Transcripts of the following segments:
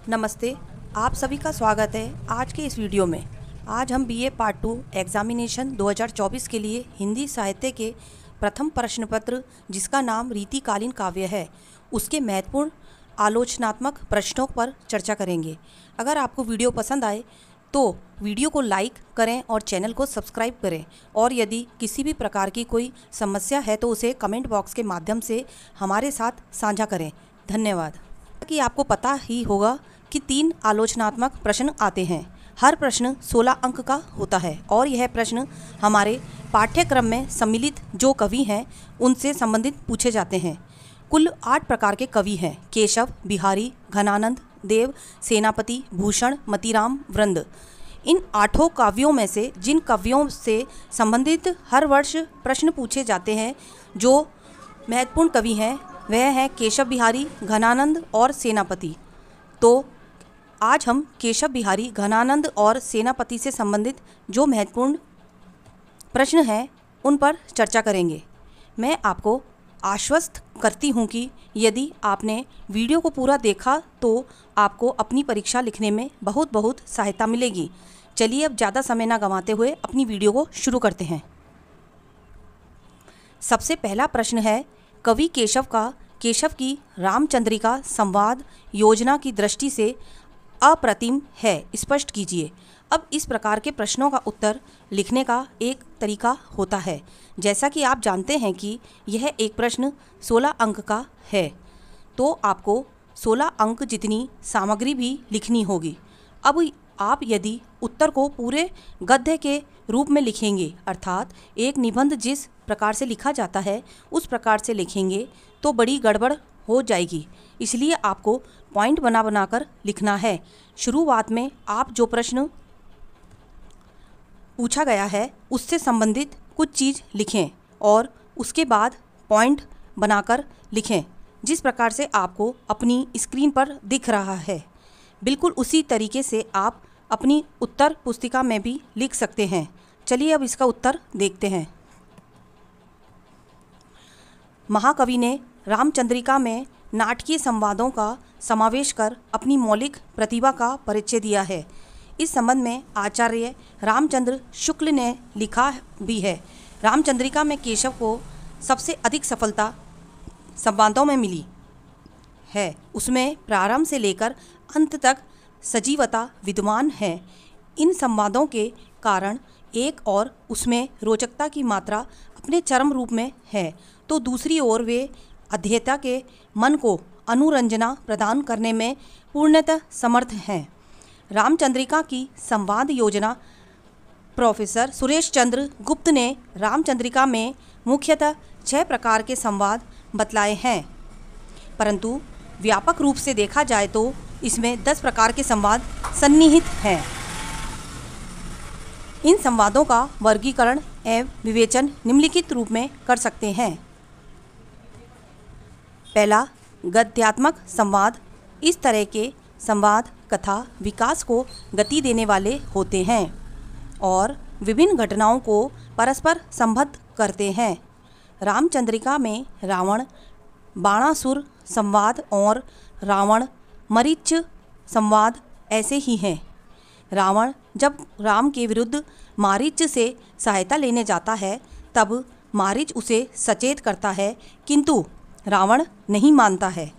नमस्ते। आप सभी का स्वागत है आज के इस वीडियो में। आज हम बीए पार्ट 2 एग्जामिनेशन 2024 के लिए हिंदी साहित्य के प्रथम प्रश्न पत्र, जिसका नाम रीतिकालीन काव्य है, उसके महत्वपूर्ण आलोचनात्मक प्रश्नों पर चर्चा करेंगे। अगर आपको वीडियो पसंद आए तो वीडियो को लाइक करें और चैनल को सब्सक्राइब करें, और यदि किसी भी प्रकार की कोई समस्या है तो उसे कमेंट बॉक्स के माध्यम से हमारे साथ साझा करें। धन्यवाद। कि आपको पता ही होगा कि 3 आलोचनात्मक प्रश्न आते हैं। हर प्रश्न 16 अंक का होता है और यह प्रश्न हमारे पाठ्यक्रम में सम्मिलित जो कवि हैं उनसे संबंधित पूछे जाते हैं। कुल 8 प्रकार के कवि हैं: केशव, बिहारी, घनानंद, देव, सेनापति, भूषण, मतीराम, वृंद। इन 8 काव्यों में से जिन कवियों से संबंधित हर वर्ष प्रश्न पूछे जाते हैं, जो महत्वपूर्ण कवि हैं, वह हैं केशव बिहारी, घनानंद और सेनापति। तो आज हम केशव बिहारी, घनानंद और सेनापति से संबंधित जो महत्वपूर्ण प्रश्न हैं उन पर चर्चा करेंगे। मैं आपको आश्वस्त करती हूं कि यदि आपने वीडियो को पूरा देखा तो आपको अपनी परीक्षा लिखने में बहुत बहुत सहायता मिलेगी। चलिए अब ज़्यादा समय ना गंवाते हुए अपनी वीडियो को शुरू करते हैं। सबसे पहला प्रश्न है, कवि केशव की रामचंद्रिका संवाद योजना की दृष्टि से अप्रतिम है, स्पष्ट कीजिए। अब इस प्रकार के प्रश्नों का उत्तर लिखने का एक तरीका होता है। जैसा कि आप जानते हैं कि यह एक प्रश्न 16 अंक का है, तो आपको 16 अंक जितनी सामग्री भी लिखनी होगी। अब आप यदि उत्तर को पूरे गद्य के रूप में लिखेंगे, अर्थात एक निबंध जिस प्रकार से लिखा जाता है उस प्रकार से लिखेंगे, तो बड़ी गड़बड़ हो जाएगी। इसलिए आपको पॉइंट बना बनाकर लिखना है। शुरुआत में आप जो प्रश्न पूछा गया है उससे संबंधित कुछ चीज़ लिखें और उसके बाद पॉइंट बनाकर लिखें, जिस प्रकार से आपको अपनी स्क्रीन पर दिख रहा है। बिल्कुल उसी तरीके से आप अपनी उत्तर पुस्तिका में भी लिख सकते हैं। चलिए अब इसका उत्तर देखते हैं। महाकवि ने रामचंद्रिका में नाटकीय संवादों का समावेश कर अपनी मौलिक प्रतिभा का परिचय दिया है। इस संबंध में आचार्य रामचंद्र शुक्ल ने लिखा भी है, रामचंद्रिका में केशव को सबसे अधिक सफलता संवादों में मिली है। उसमें प्रारंभ से लेकर अंत तक सजीवता विद्यमान है। इन संवादों के कारण एक और उसमें रोचकता की मात्रा अपने चरम रूप में है, तो दूसरी ओर वे अध्येता के मन को अनुरंजना प्रदान करने में पूर्णतः समर्थ हैं। रामचंद्रिका की संवाद योजना प्रोफेसर सुरेश चंद्र गुप्त ने रामचंद्रिका में मुख्यतः 6 प्रकार के संवाद बतलाए हैं, परंतु व्यापक रूप से देखा जाए तो इसमें 10 प्रकार के संवाद सन्निहित हैं। इन संवादों का वर्गीकरण एवं विवेचन निम्नलिखित रूप में कर सकते हैं। पहला, गद्यात्मक संवाद। इस तरह के संवाद कथा विकास को गति देने वाले होते हैं और विभिन्न घटनाओं को परस्पर संबद्ध करते हैं। रामचंद्रिका में रावण बाणासुर संवाद और रावण मरीच संवाद ऐसे ही हैं। रावण जब राम के विरुद्ध मारीच से सहायता लेने जाता है, तब मारीच उसे सचेत करता है, किंतु रावण नहीं मानता है।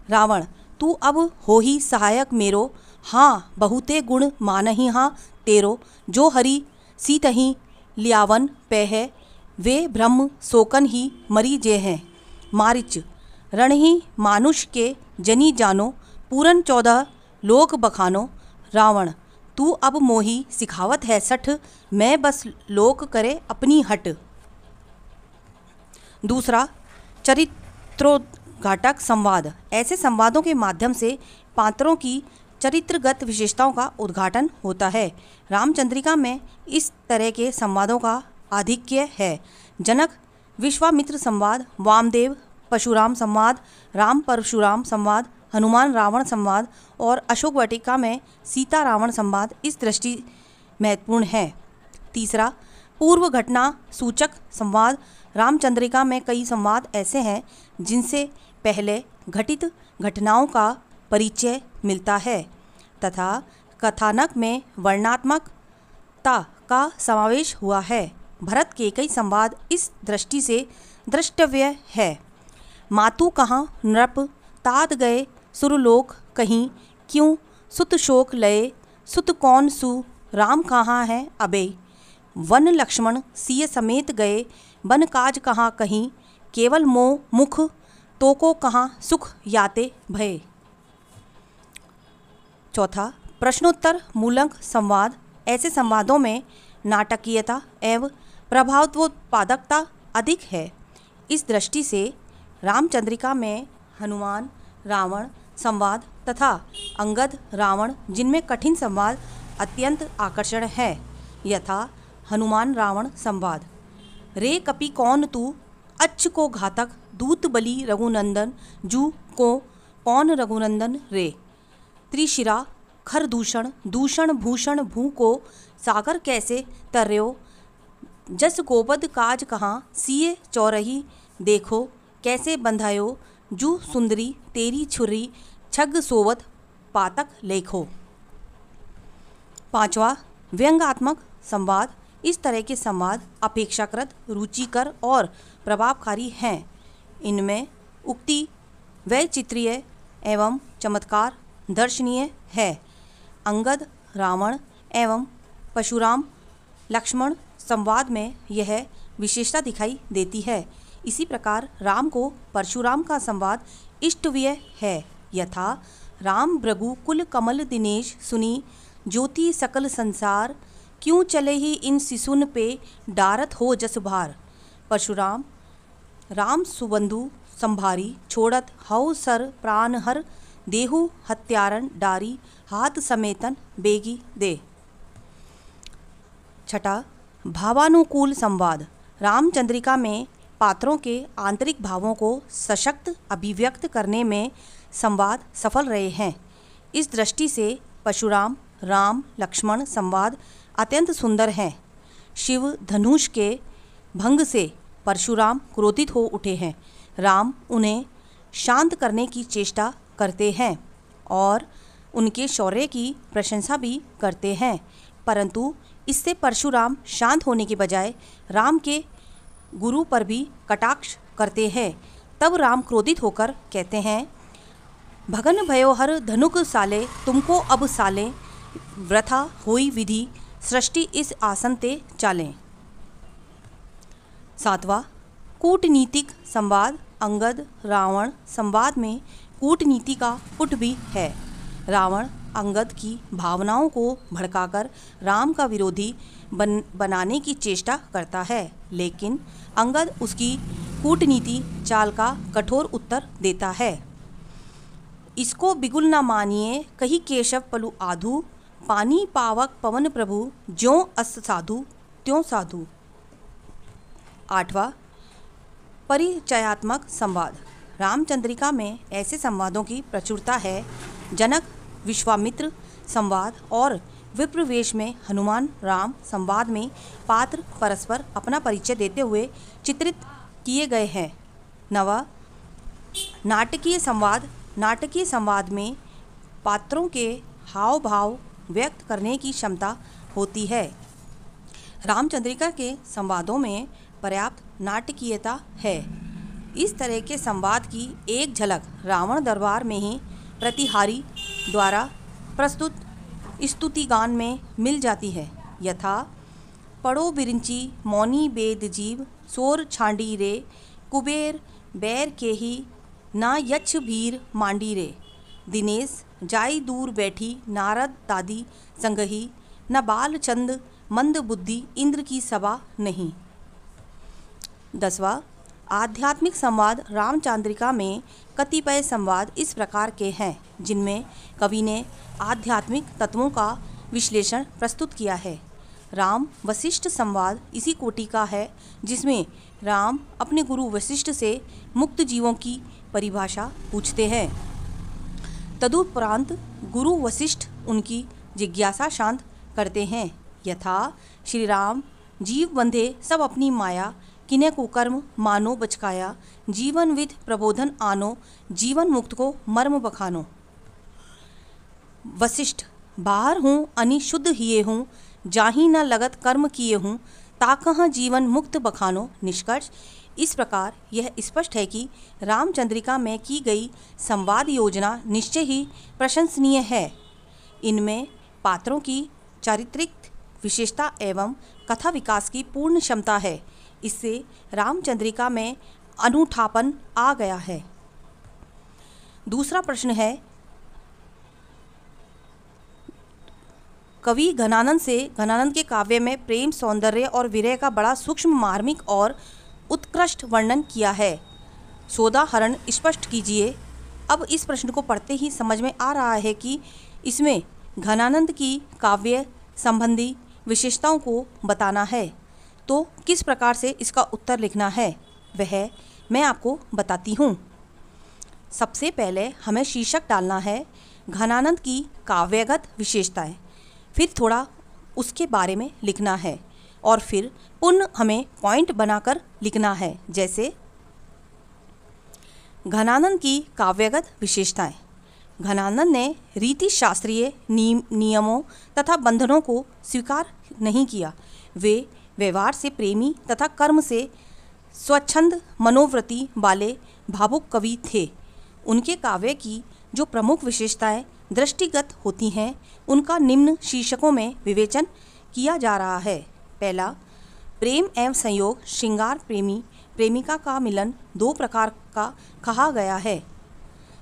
रावण, तू अब हो ही सहायक मेरो, हाँ बहुते गुण मानही हाँ तेरो, जो हरि सीतही लियावन पे है, वे ब्रह्म सोकन ही मरी जे हैं। मारीच, रण ही मानुष के जनी जानो, पूरन 14 लोक बखानो। रावण, तू अब मोही सिखावत है सठ, मैं बस लोक करे अपनी हट। दूसरा, चरित्रोद्घाटक संवाद। ऐसे संवादों के माध्यम से पात्रों की चरित्रगत विशेषताओं का उद्घाटन होता है। रामचंद्रिका में इस तरह के संवादों का आधिक्य है। जनक विश्वामित्र संवाद, वामदेव परशुराम संवाद, राम परशुराम संवाद, हनुमान रावण संवाद और अशोक वाटिका में सीता रावण संवाद इस दृष्टि महत्वपूर्ण है। तीसरा, पूर्व घटना सूचक संवाद। रामचंद्रिका में कई संवाद ऐसे हैं जिनसे पहले घटित घटनाओं का परिचय मिलता है तथा कथानक में वर्णनात्मकता का समावेश हुआ है। भरत के कई संवाद इस दृष्टि से द्रष्टव्य है। मातु कहाँ नृप तात गए सुरलोक कहीं, क्यों सुत शोक लये सुत कौन सु, राम कहाँ है अबे, वन लक्ष्मण सिय समेत गए बन काज कहाँ कहीं, केवल मोह मुख तो को कहाँ सुख याते भय। चौथा, प्रश्नोत्तर मूलक संवाद। ऐसे संवादों में नाटकीयता एवं प्रभावोत्पादकता अधिक है। इस दृष्टि से रामचंद्रिका में हनुमान रावण संवाद तथा अंगद रावण जिनमें कठिन संवाद अत्यंत आकर्षण है। यथा हनुमान रावण संवाद। रे कपि कौन तू अच्छ को घातक, दूत बलि रघुनंदन जू को कौन रघुनंदन रे, त्रिशिरा खर दूषण दूषण भूषण भू को सागर कैसे तर्यो, जस गोपद काज कहाँ सिए चौरही, देखो कैसे बंधायो जू सुंदरी तेरी छुरी, छग सोवत पातक लेखो। पांचवा, व्यंग्यात्मक संवाद। इस तरह के संवाद अपेक्षाकृत रुचिकर और प्रभावकारी हैं। इनमें उक्ति वैचित्र्य एवं चमत्कार दर्शनीय है। अंगद रावण एवं परशुराम लक्ष्मण संवाद में यह विशेषता दिखाई देती है। इसी प्रकार राम को परशुराम का संवाद इष्टव्य है। यथा राम भृगु कुल कमल दिनेश सुनी, ज्योति सकल संसार, क्यों चले ही इन सिसुन पे डारत हो जस भार। परशुराम राम सुबंधु संभारी, छोड़त हौ सर प्राण हर, देहु हत्यारन डारी, हाथ समेतन बेगी दे। छठा, भावानुकूल संवाद। रामचंद्रिका में पात्रों के आंतरिक भावों को सशक्त अभिव्यक्त करने में संवाद सफल रहे हैं। इस दृष्टि से परशुराम राम लक्ष्मण संवाद अत्यंत सुंदर है। शिव धनुष के भंग से परशुराम क्रोधित हो उठे हैं। राम उन्हें शांत करने की चेष्टा करते हैं और उनके शौर्य की प्रशंसा भी करते हैं, परंतु इससे परशुराम शांत होने के बजाय राम के गुरु पर भी कटाक्ष करते हैं। तब राम क्रोधित होकर कहते हैं, भगन भयो हर धनुक साले, तुमको अब साले, वृथा होई विधि, सृष्टि इस आसन ते चालें। सातवां, कूटनीतिक संवाद। अंगद रावण संवाद में कूटनीति का पुट भी है। रावण अंगद की भावनाओं को भड़काकर राम का विरोधी बनाने की चेष्टा करता है, लेकिन अंगद उसकी कूटनीति चाल का कठोर उत्तर देता है। इसको बिगुल न मानिए कही केशव पलु आधु, पानी पावक पवन प्रभु, ज्यों अस साधु त्यों साधु। आठवां, परिचयात्मक संवाद। रामचंद्रिका में ऐसे संवादों की प्रचुरता है। जनक विश्वामित्र संवाद और विप्रवेश में हनुमान राम संवाद में पात्र परस्पर अपना परिचय देते हुए चित्रित किए गए हैं। नवा, नाटकीय संवाद। नाटकीय संवाद में पात्रों के हाव भाव व्यक्त करने की क्षमता होती है। रामचंद्रिका के संवादों में पर्याप्त नाटकीयता है। इस तरह के संवाद की एक झलक रावण दरबार में ही प्रतिहारी द्वारा प्रस्तुत स्तुतिगान में मिल जाती है। यथा पड़ो बिरिंची मौनी बेद जीव, सोर छांडी रे, कुबेर बैर के ही ना यच्छ भीर मांडी रे, दिनेश जाई दूर बैठी नारद दादी संगही, न बाल चंद मंद बुद्धि इंद्र की सभा नहीं। 10वां, आध्यात्मिक संवाद। रामचंद्रिका में कतिपय संवाद इस प्रकार के हैं जिनमें कवि ने आध्यात्मिक तत्वों का विश्लेषण प्रस्तुत किया है। राम वशिष्ठ संवाद इसी कोटि का है, जिसमें राम अपने गुरु वशिष्ठ से मुक्त जीवों की परिभाषा पूछते हैं। तदुपरांत गुरु वशिष्ठ उनकी जिज्ञासा शांत करते हैं। यथा श्री राम जीव बंधे सब अपनी माया, किन्हें कुकर्म मानो बचकाया, जीवन विद प्रबोधन आनो, जीवन मुक्त को मर्म बखानो। वशिष्ठ, बाहर हूँ अनि शुद्ध हिये हूँ, जाहि न लगत कर्म किए हूँ, ताकह जीवन मुक्त बखानो। निष्कर्ष, इस प्रकार यह स्पष्ट है कि रामचंद्रिका में की गई संवाद योजना निश्चय ही प्रशंसनीय है। इनमें पात्रों की चारित्रिक विशेषता एवं कथा विकास की पूर्ण क्षमता है। इससे रामचंद्रिका में अनूठापन आ गया है। दूसरा प्रश्न है, कवि घनानंद के काव्य में प्रेम, सौंदर्य और विरह का बड़ा सूक्ष्म, मार्मिक और उत्कृष्ट वर्णन किया है। सोदाहरण स्पष्ट कीजिए। अब इस प्रश्न को पढ़ते ही समझ में आ रहा है कि इसमें घनानंद की काव्य संबंधी विशेषताओं को बताना है। तो किस प्रकार से इसका उत्तर लिखना है वह मैं आपको बताती हूँ। सबसे पहले हमें शीर्षक डालना है घनानंद की काव्यगत विशेषताएं, फिर थोड़ा उसके बारे में लिखना है और फिर पुनः हमें पॉइंट बनाकर लिखना है। जैसे घनानंद की काव्यगत विशेषताएं। घनानंद ने रीति शास्त्रीय नियमों तथा बंधनों को स्वीकार नहीं किया। वे व्यवहार से प्रेमी तथा कर्म से स्वच्छंद मनोवृत्ति वाले भावुक कवि थे। उनके काव्य की जो प्रमुख विशेषताएं दृष्टिगत होती हैं, उनका निम्न शीर्षकों में विवेचन किया जा रहा है। पहला, प्रेम एवं संयोग। श्रृंगार प्रेमी प्रेमिका का मिलन दो प्रकार का कहा गया है,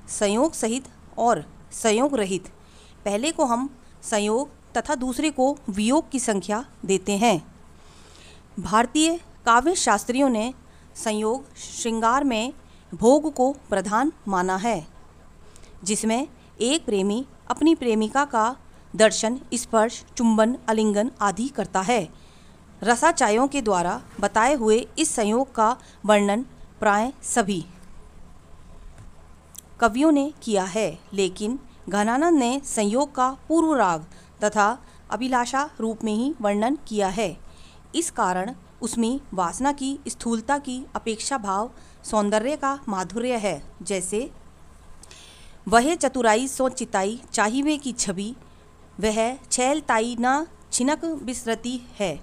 संयोग सहित और संयोग रहित। पहले को हम संयोग तथा दूसरे को वियोग की संख्या देते हैं। भारतीय काव्य शास्त्रियों ने संयोग श्रृंगार में भोग को प्रधान माना है, जिसमें एक प्रेमी अपनी प्रेमिका का दर्शन, स्पर्श, चुंबन, आलिंगन आदि करता है। रसाचायों के द्वारा बताए हुए इस संयोग का वर्णन प्राय सभी कवियों ने किया है, लेकिन घनानंद ने संयोग का पूर्व राग तथा अभिलाषा रूप में ही वर्णन किया है। इस कारण उसमें वासना की स्थूलता की अपेक्षा भाव, सौंदर्य का माधुर्य है। जैसे वह चतुराई सो चिताई चाहिए की छवि, वह छैल ताई न छिनक बिसरती है।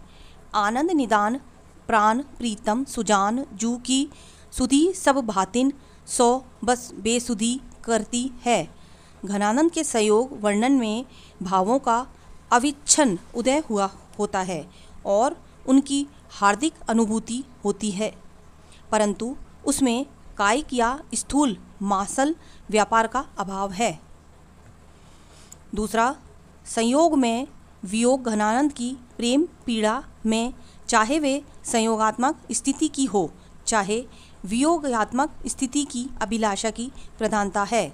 आनंद निदान प्राण प्रीतम सुजान जू की सुधी सब भातिन सो बस बेसुधी करती है। घनानंद के संयोग वर्णन में भावों का अविच्छिन्न उदय हुआ होता है और उनकी हार्दिक अनुभूति होती है, परंतु उसमें कायिक या स्थूल मासल व्यापार का अभाव है। दूसरा, संयोग में वियोग। घनानंद की प्रेम पीड़ा में चाहे वे संयोगात्मक स्थिति की हो, चाहे वियोगात्मक स्थिति की अभिलाषा की प्रधानता है।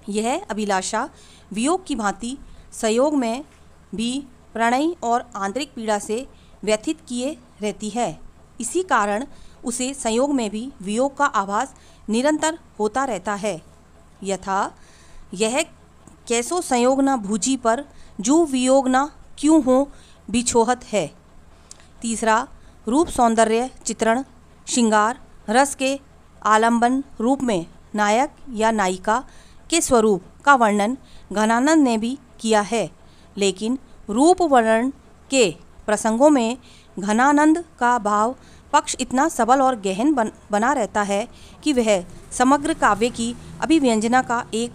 यह अभिलाषा वियोग की भांति संयोग में भी प्रणय और आंतरिक पीड़ा से व्यथित किए रहती है। इसी कारण उसे संयोग में भी वियोग का आभास निरंतर होता रहता है। यथा यह कैसो संयोग न भूजी पर, जो वियोग न क्यों हो बिछोहत है। तीसरा, रूप सौंदर्य चित्रण। श्रृंगार रस के आलंबन रूप में नायक या नायिका के स्वरूप का वर्णन घनानंद ने भी किया है, लेकिन रूप वर्णन के प्रसंगों में घनानंद का भाव पक्ष इतना सबल और गहन बना रहता है कि वह समग्र काव्य की अभिव्यंजना का एक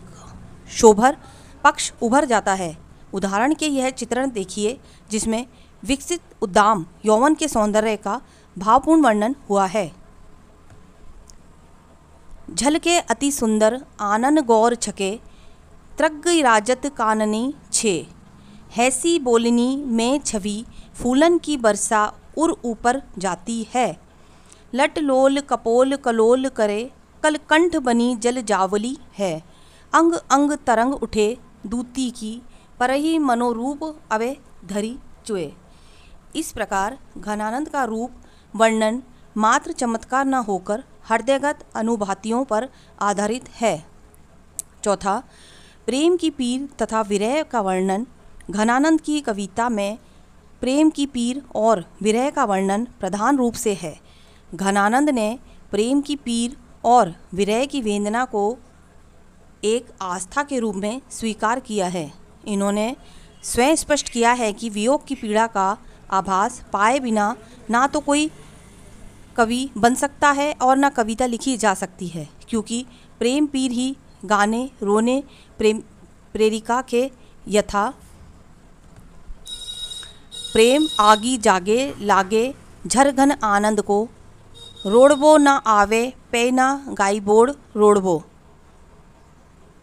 शोभर पक्ष उभर जाता है। उदाहरण के यह चित्रण देखिए, जिसमें विकसित उद्दाम यौवन के सौंदर्य का भावपूर्ण वर्णन हुआ है। झलके अति सुंदर आनन गौर छके, त्रग राजत काननी छे, हैसी बोलनी में छवि फूलन की बरसा उर ऊपर जाती है। लट लोल कपोल कलोल करे, कलकंठ बनी जल जावली है। अंग अंग तरंग उठे दूती की, परही मनोरूप अवे धरी चुए। इस प्रकार घनानंद का रूप वर्णन मात्र चमत्कार न होकर हृदयगत अनुभूतियों पर आधारित है। चौथा, प्रेम की पीर तथा विरह का वर्णन। घनानंद की कविता में प्रेम की पीर और विरह का वर्णन प्रधान रूप से है। घनानंद ने प्रेम की पीर और विरह की वेदना को एक आस्था के रूप में स्वीकार किया है। इन्होंने स्वयं स्पष्ट किया है कि वियोग की पीड़ा का आभास पाए बिना ना तो कोई कवि बन सकता है और ना कविता लिखी जा सकती है, क्योंकि प्रेम पीर ही गाने रोने प्रेरिका के यथा प्रेम आगी जागे लागे झरघन आनंद को रोड़बो ना आवे पे ना गाई बोड़ रोड़बो।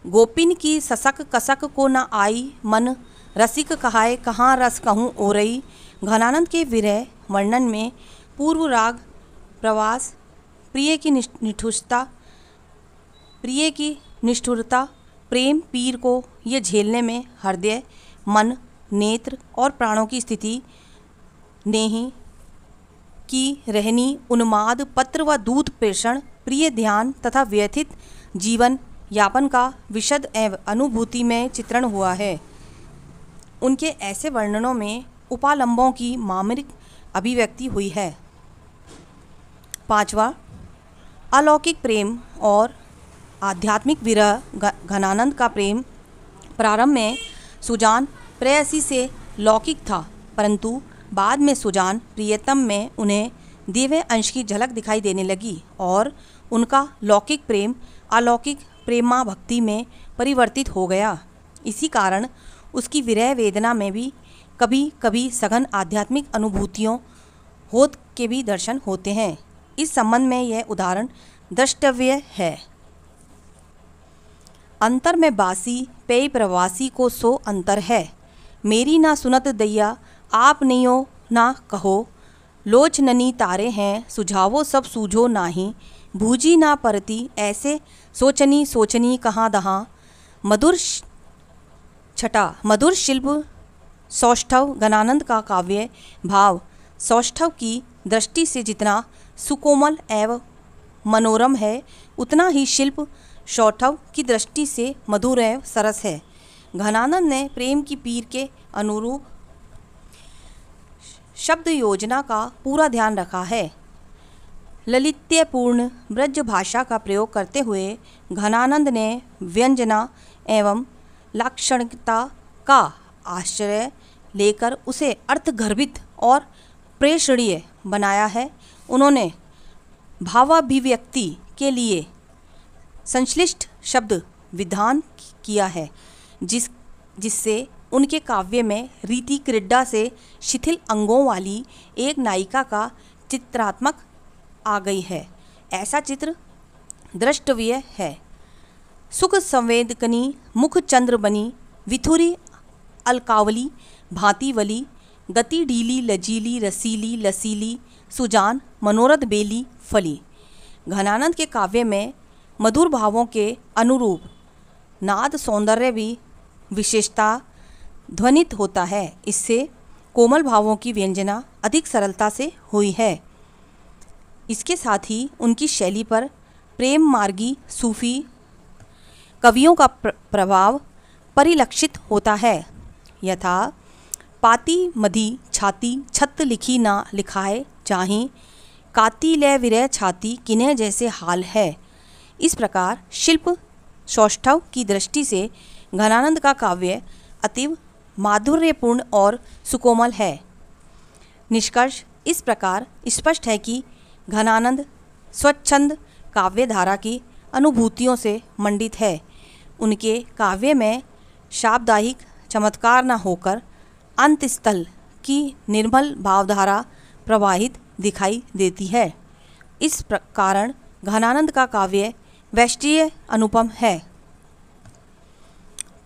गोपिन की ससक कसक को न आई मन रसिक कहाए कहाँ रस कहूँ ओरई। घनानंद के विरह वर्णन में पूर्व राग प्रवास प्रिय की निष्ठुरता प्रेम पीर को ये झेलने में हृदय मन नेत्र और प्राणों की स्थिति नेही की रहनी उन्माद पत्र व दूत प्रेषण प्रिय ध्यान तथा व्यथित जीवन यापन का विशद एवं अनुभूति में चित्रण हुआ है। उनके ऐसे वर्णनों में उपालंबों की मामरिक अभिव्यक्ति हुई है। 5वां अलौकिक प्रेम और आध्यात्मिक विरह। घनानंद का प्रेम प्रारंभ में सुजान प्रेयसी से लौकिक था, परंतु बाद में सुजान प्रियतम में उन्हें दिव्य अंश की झलक दिखाई देने लगी और उनका लौकिक प्रेम अलौकिक प्रेमा भक्ति में परिवर्तित हो गया। इसी कारण उसकी विरह वेदना में भी कभी कभी सघन आध्यात्मिक अनुभूतियों होत के भी दर्शन होते हैं। इस संबंध में यह उदाहरण द्रष्टव्य है। अंतर में बासी पेय प्रवासी को सो अंतर है। मेरी ना सुनत दैया आप नियो ना कहो। लोचननी तारे हैं सुझावो सब सूझो नाही। भूजी ना परती ऐसे सोचनी सोचनी कहाँ दहाँ। मधुर शिल्प सौष्ठव। घनानंद का काव्य भाव सौष्ठव की दृष्टि से जितना सुकोमल एवं मनोरम है, उतना ही शिल्प सौष्ठव की दृष्टि से मधुर एवं सरस है। घनानंद ने प्रेम की पीर के अनुरूप शब्द योजना का पूरा ध्यान रखा है। ललित्यपूर्ण ब्रज भाषा का प्रयोग करते हुए घनानंद ने व्यंजना एवं लाक्षणिकता का आश्रय लेकर उसे अर्थगर्भित और प्रेषणीय बनाया है। उन्होंने भावाभिव्यक्ति के लिए संश्लिष्ट शब्द विधान किया है, जिससे उनके काव्य में रीति क्रीड़ा से शिथिल अंगों वाली एक नायिका का चित्रात्मक आ गई है। ऐसा चित्र द्रष्टव्य है। सुख संवेदकनी मुख चंद्र बनी विथुरी अलकावली भांतिवली गति ढीली लजीली रसीली लसीली सुजान मनोरथ बेली फली। घनानंद के काव्य में मधुर भावों के अनुरूप नाद सौंदर्य भी विशेषता ध्वनित होता है। इससे कोमल भावों की व्यंजना अधिक सरलता से हुई है। इसके साथ ही उनकी शैली पर प्रेम मार्गी सूफी कवियों का प्रभाव परिलक्षित होता है। यथा पाती मधी छाती छत लिखी ना लिखाए चाहीं। काती ले विरह छाती किन्हे जैसे हाल है। इस प्रकार शिल्प सौष्ठव की दृष्टि से घनानंद का काव्य अतीव माधुर्यपूर्ण और सुकोमल है। निष्कर्ष इस प्रकार स्पष्ट है कि घनानंद स्वच्छंद काव्य धारा की अनुभूतियों से मंडित है। उनके काव्य में शाब्दायिक चमत्कार न होकर अंतस्थल की निर्मल भावधारा प्रवाहित दिखाई देती है। इस कारण घनानंद का काव्य वैष्णवीय अनुपम है।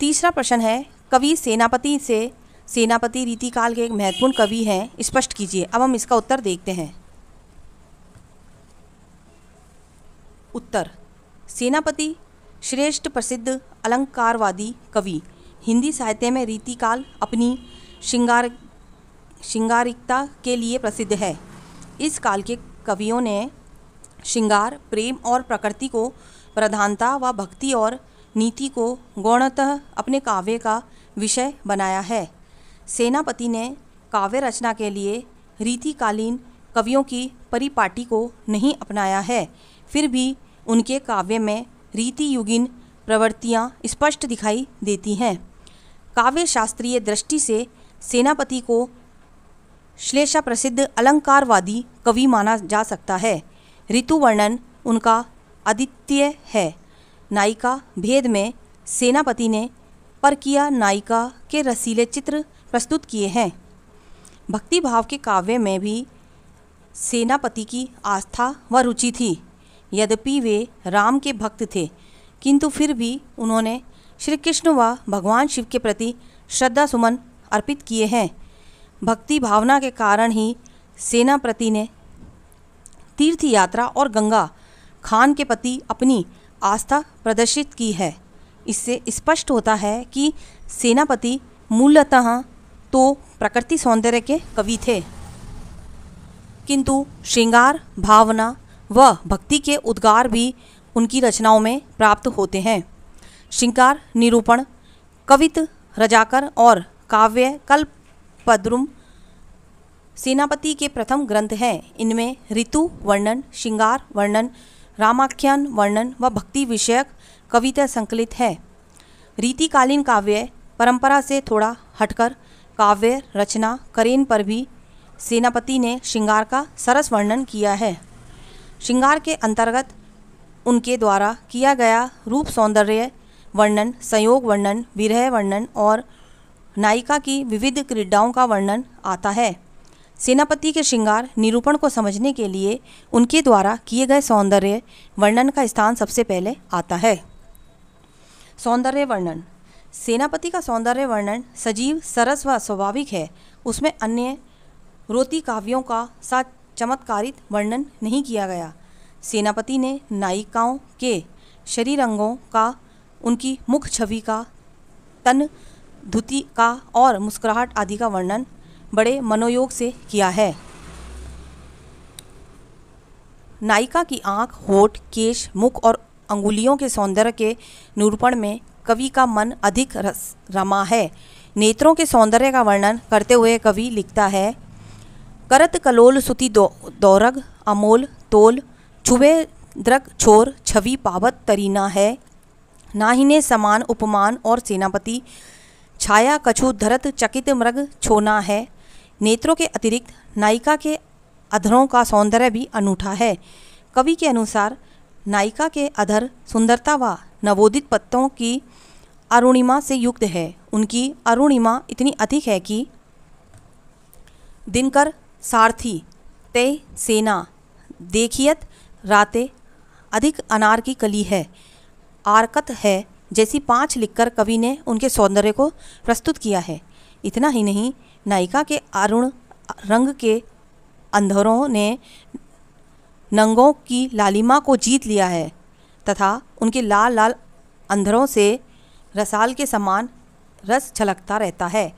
तीसरा प्रश्न है, कवि सेनापति से सेनापति रीतिकाल के एक महत्वपूर्ण कवि हैं, स्पष्ट कीजिए। अब हम इसका उत्तर देखते हैं। उत्तर, सेनापति श्रेष्ठ प्रसिद्ध अलंकारवादी कवि। हिंदी साहित्य में रीतिकाल अपनी श्रृंगारिकता के लिए प्रसिद्ध है। इस काल के कवियों ने श्रृंगार, प्रेम और प्रकृति को प्रधानता व भक्ति और नीति को गौणतः अपने काव्य का विषय बनाया है। सेनापति ने काव्य रचना के लिए रीतिकालीन कवियों की परिपाटी को नहीं अपनाया है, फिर भी उनके काव्य में रीति युगीन प्रवृत्तियाँ स्पष्ट दिखाई देती हैं। काव्य शास्त्रीय दृष्टि से सेनापति को श्लेषा प्रसिद्ध अलंकारवादी कवि माना जा सकता है। ऋतु वर्णन उनका अद्वितीय है। नायिका भेद में सेनापति ने परकीय नायिका के रसीले चित्र प्रस्तुत किए हैं। भक्ति भाव के काव्य में भी सेनापति की आस्था व रुचि थी। यद्यपि वे राम के भक्त थे, किंतु फिर भी उन्होंने श्री कृष्ण व भगवान शिव के प्रति श्रद्धा सुमन अर्पित किए हैं। भक्ति भावना के कारण ही सेनापति ने तीर्थ यात्रा और गंगा खान के प्रति अपनी आस्था प्रदर्शित की है। इससे स्पष्ट होता है कि सेनापति मूलतः तो प्रकृति सौंदर्य के कवि थे, किंतु श्रृंगार भावना व भक्ति के उद्गार भी उनकी रचनाओं में प्राप्त होते हैं। श्रृंगार निरूपण, कवित रजाकर और काव्य कल्पद्रुम सेनापति के प्रथम ग्रंथ हैं। इनमें ऋतु वर्णन, श्रृंगार वर्णन, रामाख्यान वर्णन व भक्ति विषयक कविता संकलित है। रीतिकालीन काव्य परंपरा से थोड़ा हटकर काव्य रचना करेन पर भी सेनापति ने श्रृंगार का सरस वर्णन किया है। श्रृंगार के अंतर्गत उनके द्वारा किया गया रूप सौंदर्य वर्णन, संयोग वर्णन, विरह वर्णन और नायिका की विविध क्रीडाओं का वर्णन आता है। सेनापति के श्रृंगार निरूपण को समझने के लिए उनके द्वारा किए गए सौंदर्य वर्णन का स्थान सबसे पहले आता है। सौंदर्य वर्णन। सेनापति का सौंदर्य वर्णन सजीव, सरस व स्वाभाविक है। उसमें अन्य रोती काव्यों का सा चमत्कारित वर्णन नहीं किया गया। सेनापति ने नायिकाओं के शरीर अंगों का, उनकी मुख छवि का, तन धुति का और मुस्कुराहट आदि का वर्णन बड़े मनोयोग से किया है। नायिका की आँख, होठ, केश, मुख और अंगुलियों के सौंदर्य के निरूपण में कवि का मन अधिक रमा है। नेत्रों के सौंदर्य का वर्णन करते हुए कवि लिखता है, करत कलोल सुति दौरग अमोल तोल, छुबे द्रक छोर छवि पावत तरीना है, नाहिने समान उपमान और सेनापति छाया कछु धरत चकित मृग छोना है। नेत्रों के अतिरिक्त नायिका के अधरों का सौंदर्य भी अनूठा है। कवि के अनुसार नायिका के अधर सुंदरता व नवोदित पत्तों की अरुणिमा से युक्त है। उनकी अरुणिमा इतनी अधिक है कि दिनकर सारथी ते सेना देखियत राते अधिक अनार की कली है, आरकत है जैसी 5 लिखकर कवि ने उनके सौंदर्य को प्रस्तुत किया है। इतना ही नहीं, नायिका के अरुण रंग के अंधरों ने नंगों की लालिमा को जीत लिया है तथा उनके लाल लाल अंधरों से रसाल के समान रस छलकता रहता है।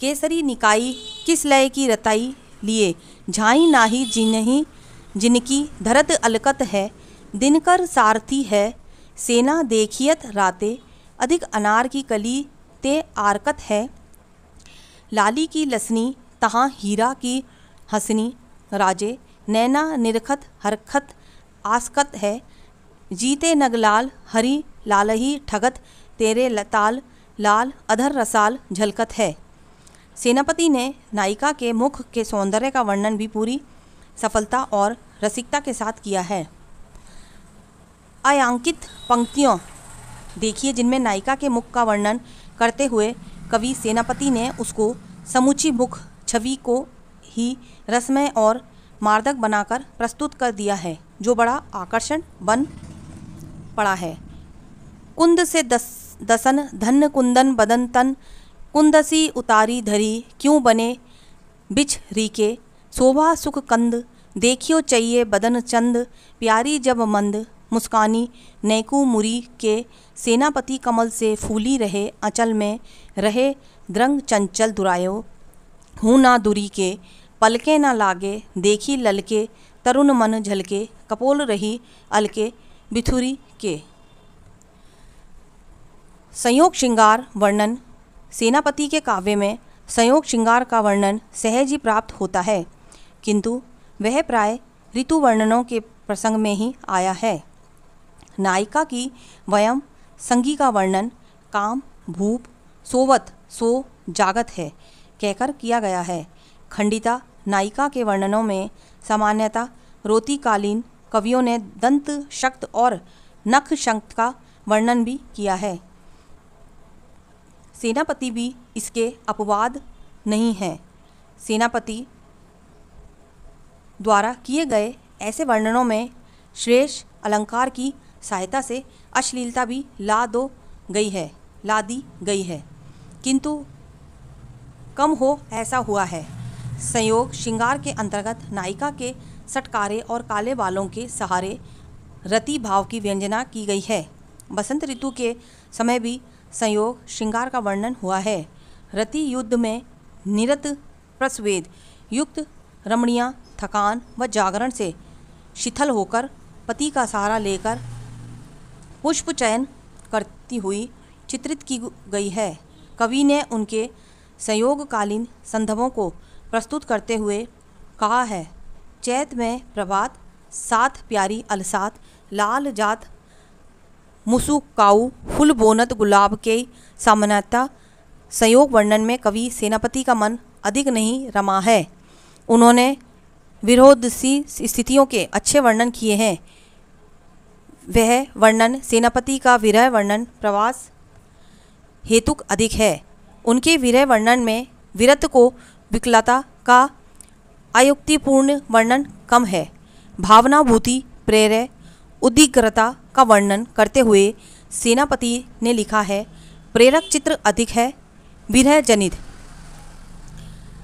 केसरी निकाई किस लय की रताई लिए, झाई नाही जिन्हीं जिनकी धरत अलकत है, दिनकर सारथी है सेना देखियत राते, अधिक अनार की कली ते आरकत है, लाली की लसनी तहाँ हीरा की हसनी, राजे नैना निरखत हरखत आसकत है, जीते नगलाल हरी लालही ठगत, तेरे लताल लाल अधर रसाल झलकत है। सेनापति ने नायिका के मुख के सौंदर्य का वर्णन भी पूरी सफलता और रसिकता के साथ किया है। अयांकित पंक्तियों देखिए जिनमें नायिका के मुख का वर्णन करते हुए कवि सेनापति ने उसको समूची मुख छवि को ही रसमय और मार्दक बनाकर प्रस्तुत कर दिया है, जो बड़ा आकर्षण बन पड़ा है। कुंद से दसन धन कुंदन बदन तन, कुंदसी उतारी धरी क्यों बने बिछ रीके, शोभा सुख कंद देखियो चाहिए बदन चंद, प्यारी जब मंद मुस्कानी नैकू मुरी के, सेनापति कमल से फूली रहे अचल में रहे द्रंग चंचल दुरायो, हूँ ना दुरी के पलके ना लागे देखी ललके, तरुण मन झलके कपोल रही अलके बिथुरी के। संयोग श्रृंगार वर्णन। सेनापति के काव्य में संयोग श्रृंगार का वर्णन सहज ही प्राप्त होता है, किंतु वह प्राय ऋतु वर्णनों के प्रसंग में ही आया है। नायिका की वयम संगी का वर्णन काम, भूप, सोवत सो जागत है कहकर किया गया है। खंडिता नायिका के वर्णनों में सामान्यतः रोतीकालीन कवियों ने दंत शक्त और नख शक्त का वर्णन भी किया है। सेनापति भी इसके अपवाद नहीं है। सेनापति द्वारा किए गए ऐसे वर्णनों में श्रेष्ठ अलंकार की सहायता से अश्लीलता भी ला दी गई है, किंतु कम हो ऐसा हुआ है। संयोग श्रृंगार के अंतर्गत नायिका के सटकारे और काले बालों के सहारे रति भाव की व्यंजना की गई है। बसंत ऋतु के समय भी संयोग श्रृंगार का वर्णन हुआ है। रति युद्ध में निरत प्रस्वेद युक्त रमणियाँ थकान व जागरण से शिथिल होकर पति का सहारा लेकर पुष्प चयन करती हुई चित्रित की गई है। कवि ने उनके संयोगकालीन संदर्भों को प्रस्तुत करते हुए कहा है, चैत में प्रभात साथ प्यारी अलसात लाल जात मुसुकाऊ फुल बोनत गुलाब के सामान्यतः संयोग वर्णन में कवि सेनापति का मन अधिक नहीं रमा है। उन्होंने विरोधी स्थितियों के अच्छे वर्णन किए हैं। वह वर्णन सेनापति का विरह वर्णन प्रवास हेतुक अधिक है। उनके विरह वर्णन में वीरत्व को विकलता का अयुक्तिपूर्ण वर्णन कम है। भावनाभूति प्रेरय उद्विग्नता का वर्णन करते हुए सेनापति ने लिखा है, प्रेरक चित्र अधिक है विरह जनित।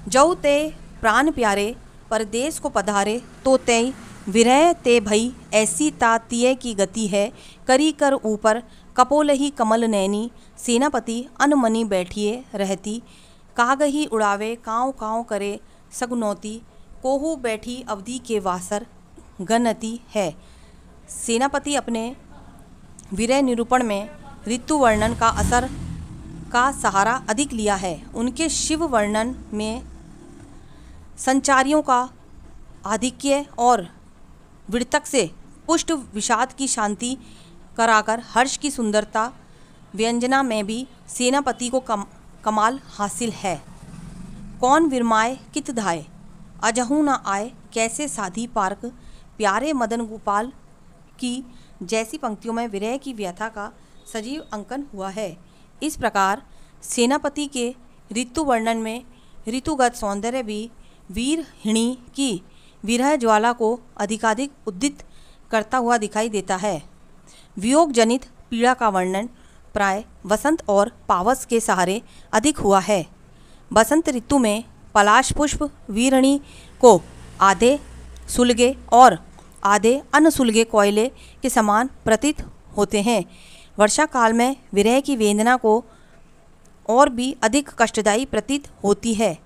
जौ ते प्राण प्यारे परदेश को पधारे तो तय विरह ते भई ऐसी तातीय की गति है करी कर ऊपर कपोलही कमल नैनी सेनापति अनमनी बैठिए रहती कागही उड़ावे काँव काँव करे सगुनौती कोहू बैठी अवधि के वासर गणति है। सेनापति अपने विरह निरूपण में ऋतु वर्णन का असर का सहारा अधिक लिया है। उनके शिव वर्णन में संचारियों का आधिक्य और विड़तक से पुष्ट विषाद की शांति कराकर हर्ष की सुंदरता व्यंजना में भी सेनापति को कमाल हासिल है। कौन विरमाए कित धाय अजहू न आए कैसे साधी पार्क प्यारे मदन गोपाल की जैसी पंक्तियों में विरह की व्यथा का सजीव अंकन हुआ है। इस प्रकार सेनापति के ऋतु वर्णन में ऋतुगत सौंदर्य भी वीरहिणी की विरह ज्वाला को अधिकाधिक उद्दीत करता हुआ दिखाई देता है। वियोग जनित पीड़ा का वर्णन प्राय वसंत और पावस के सहारे अधिक हुआ है। बसंत ऋतु में पलाश पुष्प वीरणी को आधे सुलगे और आधे अनसुलगे कोयले के समान प्रतीत होते हैं। वर्षा काल में विरह की वेदना को और भी अधिक कष्टदायी प्रतीत होती है।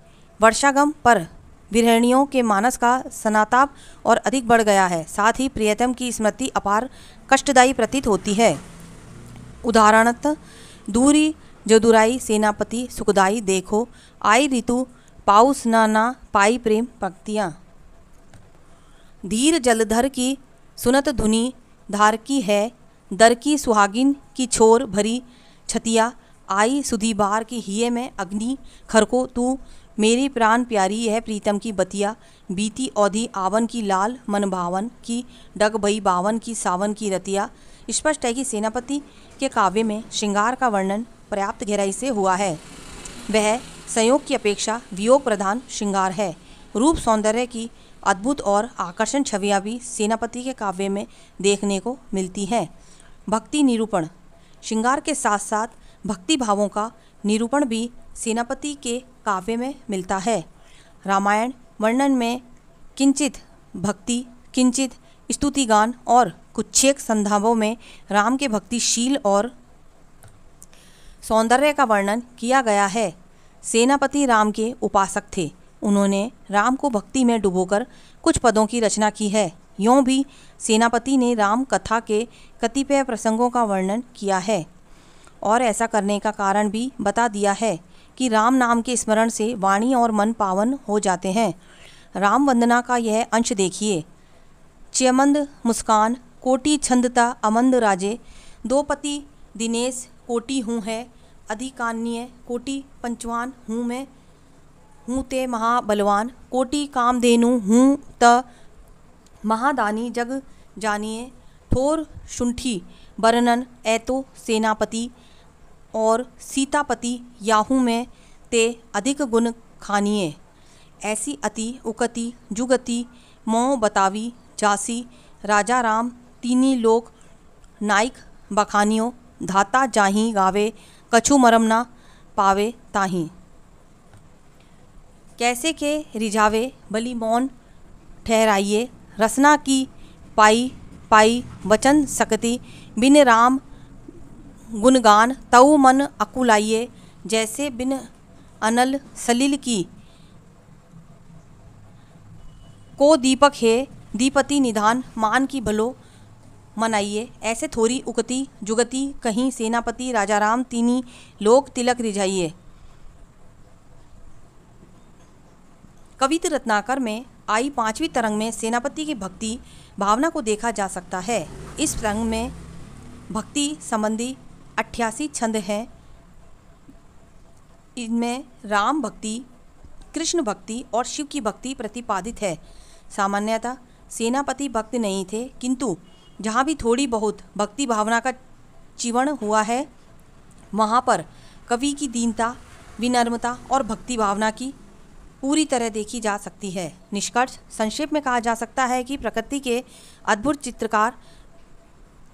वर्षागम पर विरहिणियों के मानस का सनाताप और अधिक बढ़ गया है। साथ ही प्रियतम की स्मृति अपार कष्टदायी प्रतीत होती है। उदाहरणतः दूरी जदुराई सेनापति सुखदाई देखो आई ऋतु पाउस ना पाई प्रेम पंक्तियाँ। धीर जलधर की सुनत धुनी धार की है दर की सुहागिन की छोर भरी छतिया आई सुधी बार की हिये में अग्नि खरको तू मेरी प्राण प्यारी है प्रीतम की बतिया बीती औधी आवन की लाल मन भावन की डग भई बावन की सावन की रतिया। स्पष्ट है कि सेनापति के काव्य में श्रृंगार का वर्णन पर्याप्त गहराई से हुआ है। वह संयोग की अपेक्षा वियोग प्रधान श्रृंगार है। रूप सौंदर्य की अद्भुत और आकर्षण छवियाँ भी सेनापति के काव्य में देखने को मिलती हैं। भक्ति निरूपण श्रृंगार के साथ साथ भक्ति भावों का निरूपण भी सेनापति के काव्य में मिलता है। रामायण वर्णन में किंचित भक्ति किंचित स्तुतिगान और कुछेक संदर्भों में राम के भक्तिशील और सौंदर्य का वर्णन किया गया है। सेनापति राम के उपासक थे। उन्होंने राम को भक्ति में डुबोकर कुछ पदों की रचना की है। यों भी सेनापति ने राम कथा के कतिपय प्रसंगों का वर्णन किया है और ऐसा करने का कारण भी बता दिया है कि राम नाम के स्मरण से वाणी और मन पावन हो जाते हैं। राम वंदना का यह अंश देखिए। च्यमंद मुस्कान कोटि छंदता अमंद राजे दो पति दिनेश कोटि हूँ है अधिकान्य कोटि पंचवान हूँ मैं, हूँ ते महाबलवान, कोटि कामधेनु हूँ त महादानी जग जानिए, ठोर शुंठी वर्णन ऐतो सेनापति, और सीतापति याहू में ते अधिक गुण खानिए। ऐसी अति उकति जुगति मोह बतावी जासी, राजा राम तीनी लोक नाइक बखानियो, धाता जाही गावे कछु मरम ना पावे ताही। कैसे के रिझावे बलि मौन ठहराइए, रसना की पाई पाई वचन सकती, बिन राम गुणगान तऊ मन अकुलाइए, जैसे बिन अनल सलिल की को दीपक है, दीपति निधान मान की भलो मनाइए। ऐसे थोड़ी उकती जुगती कहीं सेनापति राजा राम तीनी लोक तिलक रिझाइए। कवित रत्नाकर में आई 5वीं तरंग में सेनापति की भक्ति भावना को देखा जा सकता है। इस तरंग में भक्ति संबंधी 88 छंद हैं। इनमें राम भक्ति, कृष्ण भक्ति और शिव की भक्ति प्रतिपादित है। सामान्यतः सेनापति भक्त नहीं थे, किंतु जहाँ भी थोड़ी बहुत भक्ति भावना का चिवण हुआ है, वहाँ पर कवि की दीनता, विनम्रता और भक्ति भावना की पूरी तरह देखी जा सकती है। निष्कर्ष संक्षेप में कहा जा सकता है कि प्रकृति के अद्भुत चित्रकार,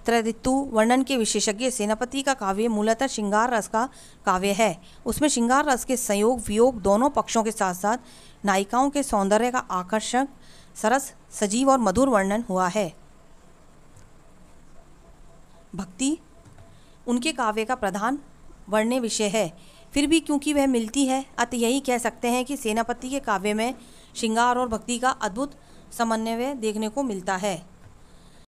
त्रैऋतु वर्णन के विशेषज्ञ सेनापति का काव्य मूलतः श्रृंगार रस का काव्य है। उसमें श्रृंगार रस के संयोग वियोग दोनों पक्षों के साथ साथ नायिकाओं के सौंदर्य का आकर्षक, सरस, सजीव और मधुर वर्णन हुआ है। भक्ति उनके काव्य का प्रधान वर्ण्य विषय है। फिर भी क्योंकि वह मिलती है, अतः यही कह सकते हैं कि सेनापति के काव्य में श्रृंगार और भक्ति का अद्भुत समन्वय देखने को मिलता है।